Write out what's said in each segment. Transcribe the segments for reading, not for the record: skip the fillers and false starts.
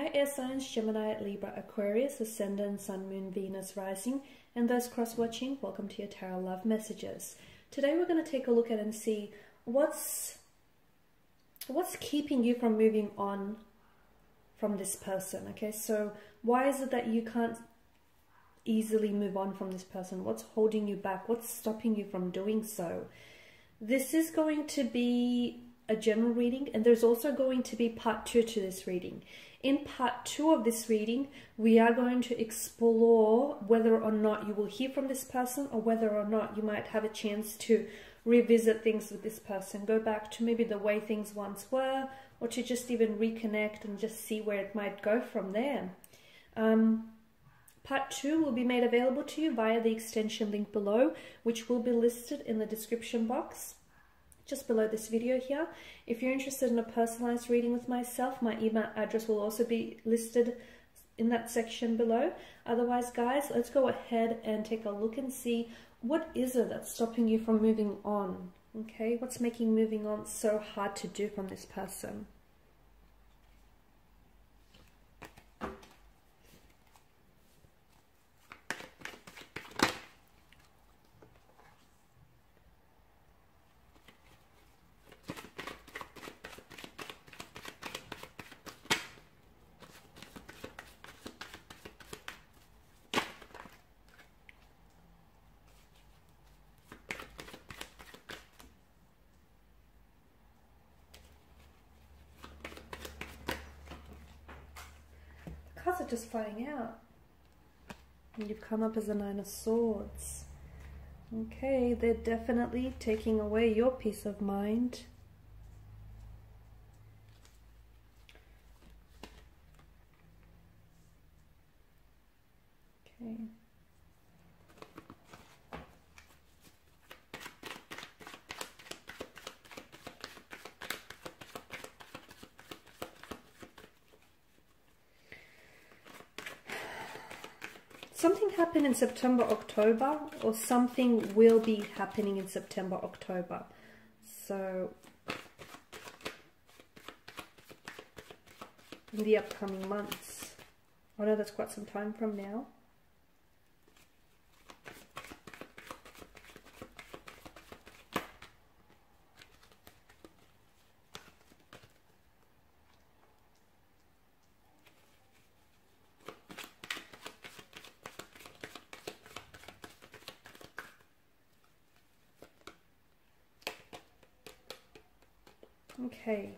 Hi air signs, Gemini, Libra, Aquarius, Ascendant, Sun, Moon, Venus, Rising, and those cross-watching, welcome to your Tarot Love Messages. Today we're going to take a look at and see what's keeping you from moving on from this person, okay? So why is it that you can't easily move on from this person? What's holding you back? What's stopping you from doing so? This is going to be a general reading, and there's also going to be part 2 to this reading. In part 2 of this reading, we are going to explore whether or not you will hear from this person, or whether or not you might have a chance to revisit things with this person, go back to maybe the way things once were, or to just even reconnect and just see where it might go from there. Part 2 will be made available to you via the extension link below, which will be listed in the description box just below this video here. If you're interested in a personalized reading with myself, my email address will also be listed in that section below. Otherwise, guys, let's go ahead and take a look and see what is it that's stopping you from moving on, okay? What's making moving on so hard to do from this person? Cards are just flying out. And you've come up as a 9 of Swords. Okay, they're definitely taking away your peace of mind. Okay. Something happened in September, October, or something will be happening in September, October. So, in the upcoming months. I know that's quite some time from now. Okay,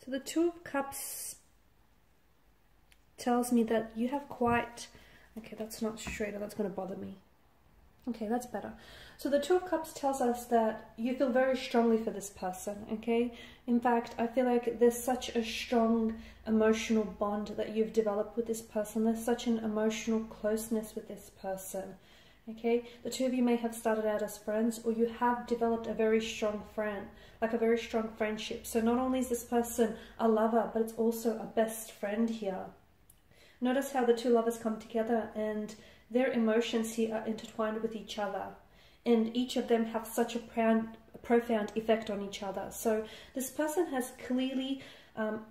so the Two of Cups tells me that you have quite, okay, that's not straight, or that's going to bother me. Okay, that's better. So the Two of Cups tells us that you feel very strongly for this person, okay? In fact, I feel like there's such a strong emotional bond that you've developed with this person. There's such an emotional closeness with this person. Okay, the two of you may have started out as friends, or you have developed a very strong friend, like a very strong friendship. So not only is this person a lover, but it's also a best friend here. Notice how the two lovers come together and their emotions here are intertwined with each other. And each of them have such a profound effect on each other. So this person has clearly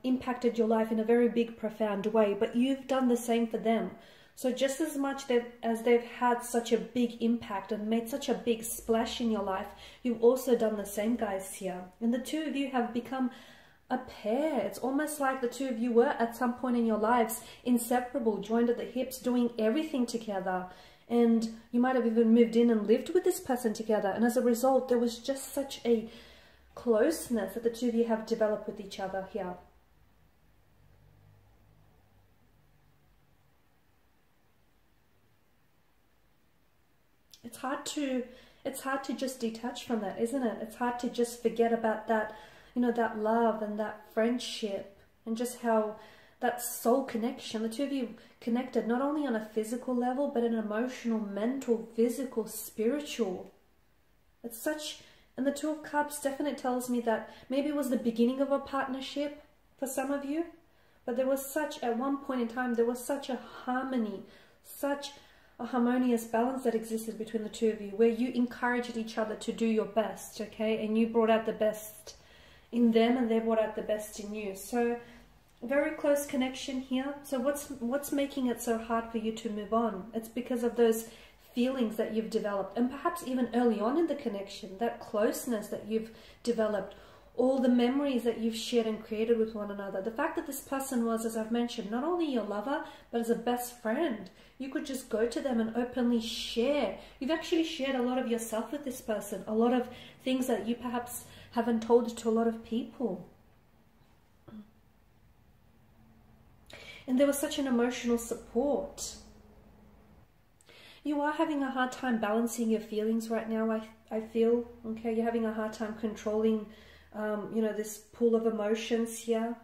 impacted your life in a very big, profound way, but you've done the same for them. So just as much as they've had such a big impact and made such a big splash in your life, you've also done the same, guys, here. And the two of you have become a pair. It's almost like the two of you were at some point in your lives inseparable, joined at the hips, doing everything together. And you might have even moved in and lived with this person together. And as a result, there was just such a closeness that the two of you have developed with each other here. It's hard to just detach from that, isn't it? It's hard to just forget about that, you know, that love and that friendship, and just how that soul connection, the two of you connected not only on a physical level, but an emotional, mental, physical, spiritual. It's such, and the Two of Cups definitely tells me that maybe it was the beginning of a partnership for some of you, but there was such, at one point in time, there was such a harmony, such a harmonious balance that existed between the two of you, where you encouraged each other to do your best, okay? And you brought out the best in them, and they brought out the best in you. So very close connection here. So what's making it so hard for you to move on? It's because of those feelings that you've developed, and perhaps even early on in the connection, that closeness that you've developed, all the memories that you've shared and created with one another. The fact that this person was, as I've mentioned, not only your lover, but as a best friend. You could just go to them and openly share. You've actually shared a lot of yourself with this person, a lot of things that you perhaps haven't told to a lot of people. And there was such an emotional support. You are having a hard time balancing your feelings right now, I feel. Okay, you're having a hard time controlling, you know, this pool of emotions here.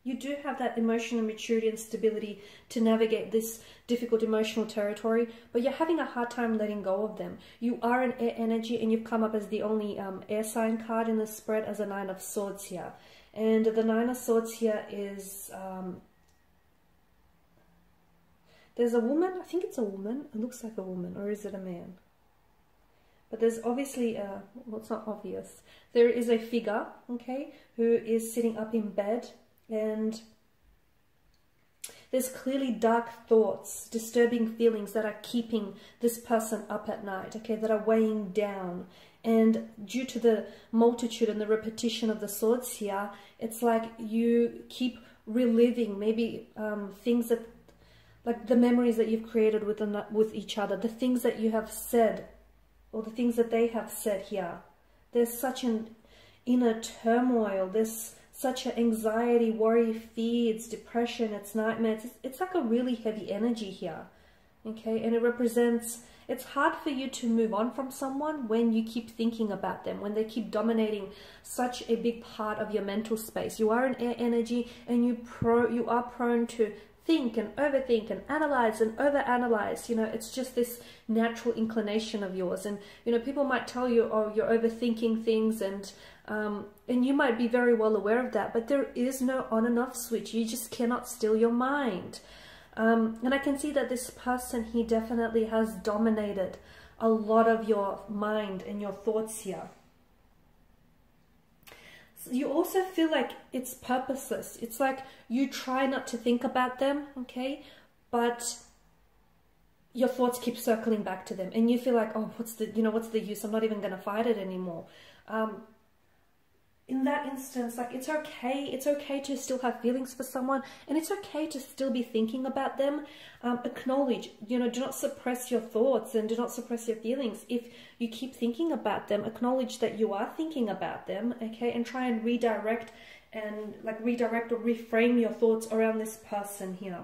You do have that emotional maturity and stability to navigate this difficult emotional territory, but you're having a hard time letting go of them. You are an air energy, and you've come up as the only air sign card in the spread as a Nine of Swords here. And the Nine of Swords here is... there's a woman, I think it's a woman, it looks like a woman, or is it a man? But there's obviously, well, it's not obvious. There is a figure, okay, who is sitting up in bed, and there's clearly dark thoughts, disturbing feelings that are keeping this person up at night, okay, that are weighing down. And due to the multitude and the repetition of the swords here, it's like you keep reliving maybe things that, like the memories that you've created with each other, the things that you have said, or the things that they have said here. There's such an inner turmoil. There's such an anxiety, worry, fears, depression, it's nightmares. It's like a really heavy energy here, okay? And it represents, it's hard for you to move on from someone when you keep thinking about them, when they keep dominating such a big part of your mental space. You are an air energy, and you are prone to think and overthink and analyze and overanalyze. You know, it's just this natural inclination of yours. And, you know, people might tell you, oh, you're overthinking things, and you might be very well aware of that, but there is no on and off switch. You just cannot still your mind. And I can see that this person, he definitely has dominated a lot of your mind and your thoughts here. You also feel like it's purposeless. It's like you try not to think about them, okay? But your thoughts keep circling back to them, and you feel like, oh, what's the use? I'm not even going to fight it anymore. In that instance, like, it's okay to still have feelings for someone, and it's okay to still be thinking about them. Acknowledge, you know, do not suppress your thoughts and do not suppress your feelings. If you keep thinking about them, acknowledge that you are thinking about them, okay, and try and redirect or reframe your thoughts around this person here.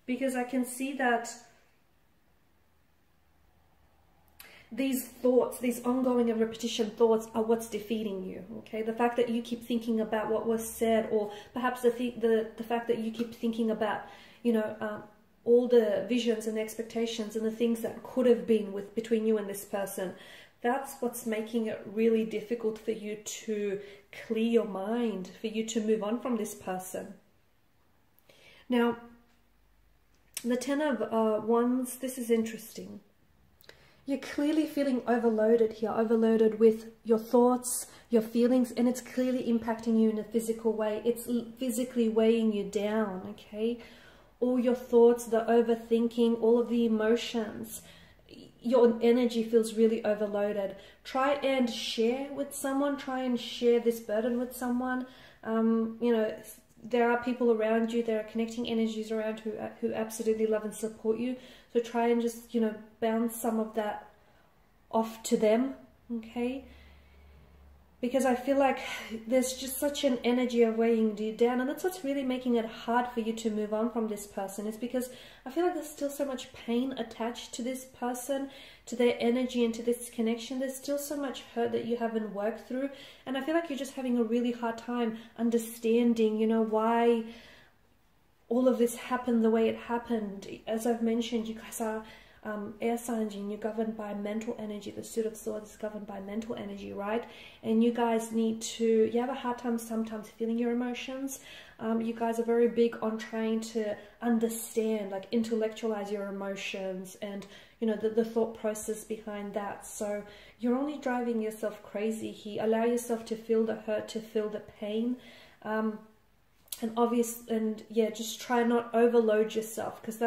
Because I can see that these thoughts, these ongoing and repetition thoughts, are what's defeating you, okay? The fact that you keep thinking about what was said, or perhaps the fact that you keep thinking about, you know, all the visions and expectations and the things that could have been between you and this person, that's what's making it really difficult for you to clear your mind, for you to move on from this person. Now, the Ten of Wands, this is interesting. You're clearly feeling overloaded here, overloaded with your thoughts, your feelings, and it's clearly impacting you in a physical way. It's physically weighing you down, okay? All your thoughts, the overthinking, all of the emotions, your energy feels really overloaded. Try and share with someone, try and share this burden with someone. You know, there are people around you, there are connecting energies around who absolutely love and support you. So try and just, you know, bounce some of that off to them, okay? Because I feel like there's just such an energy of weighing you down, and that's what's really making it hard for you to move on from this person, is because I feel like there's still so much pain attached to this person, to their energy, and to this connection. There's still so much hurt that you haven't worked through, and I feel like you're just having a really hard time understanding, you know, why all of this happened the way it happened. As I've mentioned, you guys are air signs, and you're governed by mental energy. The Suit of Swords is governed by mental energy, right? And you guys you have a hard time sometimes feeling your emotions. You guys are very big on trying to understand, like intellectualize your emotions and, you know, the thought process behind that. So you're only driving yourself crazy here. Allow yourself to feel the hurt, to feel the pain. and yeah, just try not overload yourself, because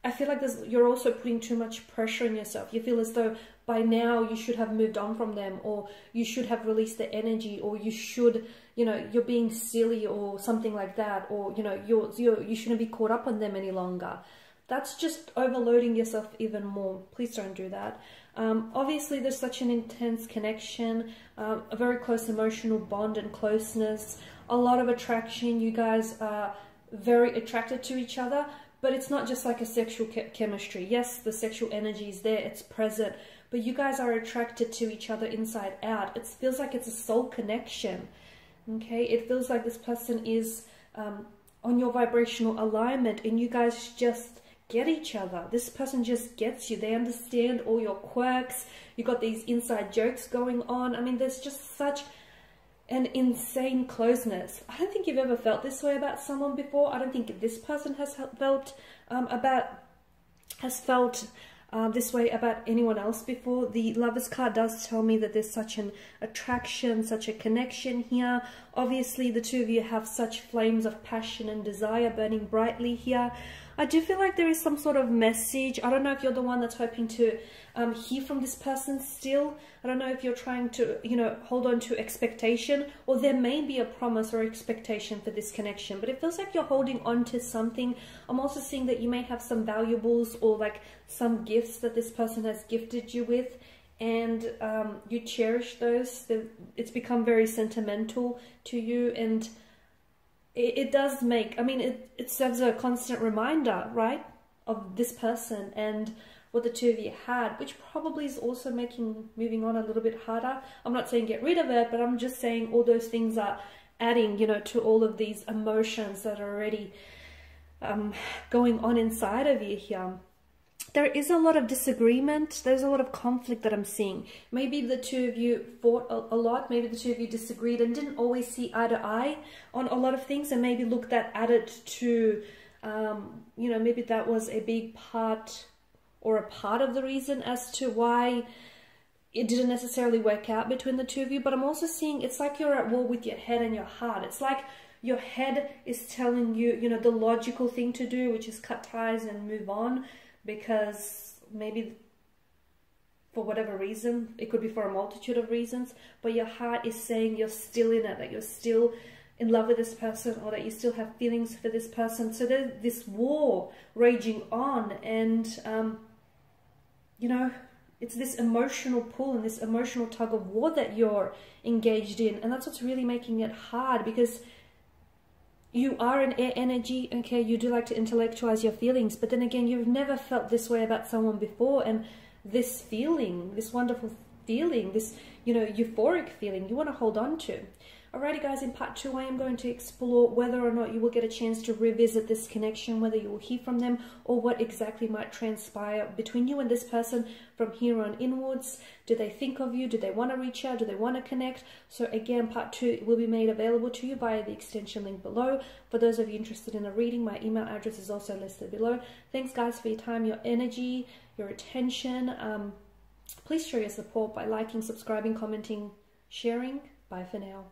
I feel like you're also putting too much pressure on yourself. You feel as though by now you should have moved on from them, or you should have released the energy, or you should, you know, you're being silly or something like that, or, you know, you shouldn't be caught up on them any longer. That's just overloading yourself even more. Please don't do that. Obviously, there's such an intense connection, a very close emotional bond and closeness, a lot of attraction. You guys are very attracted to each other, but it's not just like a sexual chemistry. Yes, the sexual energy is there, it's present, but you guys are attracted to each other inside out. It feels like it's a soul connection, okay? It feels like this person is on your vibrational alignment, and you guys just get each other. This person just gets you. They understand all your quirks. You got these inside jokes going on. I mean, there's just such an insane closeness. I don't think you've ever felt this way about someone before. I don't think this person has felt this way about anyone else before. The Lovers card does tell me that there's such an attraction, such a connection here. Obviously, the two of you have such flames of passion and desire burning brightly here. I do feel like there is some sort of message. I don't know if you're the one that's hoping to hear from this person still. I don't know if you're trying to, you know, hold on to expectation, or there may be a promise or expectation for this connection, but it feels like you're holding on to something. I'm also seeing that you may have some valuables or like some gifts that this person has gifted you with, and you cherish those. It's become very sentimental to you, and it does make, I mean, it serves a constant reminder, right, of this person and what the two of you had, which probably is also making moving on a little bit harder. I'm not saying get rid of it, but I'm just saying all those things are adding, you know, to all of these emotions that are already going on inside of you here. There is a lot of disagreement. There's a lot of conflict that I'm seeing. Maybe the two of you fought a lot. Maybe the two of you disagreed and didn't always see eye to eye on a lot of things, and maybe looked at it to, you know, maybe that was a big part or a part of the reason as to why it didn't necessarily work out between the two of you. But I'm also seeing it's like you're at war with your head and your heart. It's like your head is telling you, you know, the logical thing to do, which is cut ties and move on, because maybe for whatever reason, it could be for a multitude of reasons, but your heart is saying you're still in it, that you're still in love with this person, or that you still have feelings for this person. So there's this war raging on, and you know, it's this emotional pull and this emotional tug of war that you're engaged in, and that's what's really making it hard, because you are an air energy, okay? You do like to intellectualize your feelings, but then again, you've never felt this way about someone before, and this feeling, this wonderful feeling, this, you know, euphoric feeling, you want to hold on to. Alrighty guys, in part 2, I am going to explore whether or not you will get a chance to revisit this connection, whether you will hear from them, or what exactly might transpire between you and this person from here on inwards. Do they think of you? Do they want to reach out? Do they want to connect? So again, part 2 will be made available to you via the extension link below. For those of you interested in a reading, my email address is also listed below. Thanks guys for your time, your energy, your attention. Please show your support by liking, subscribing, commenting, sharing. Bye for now.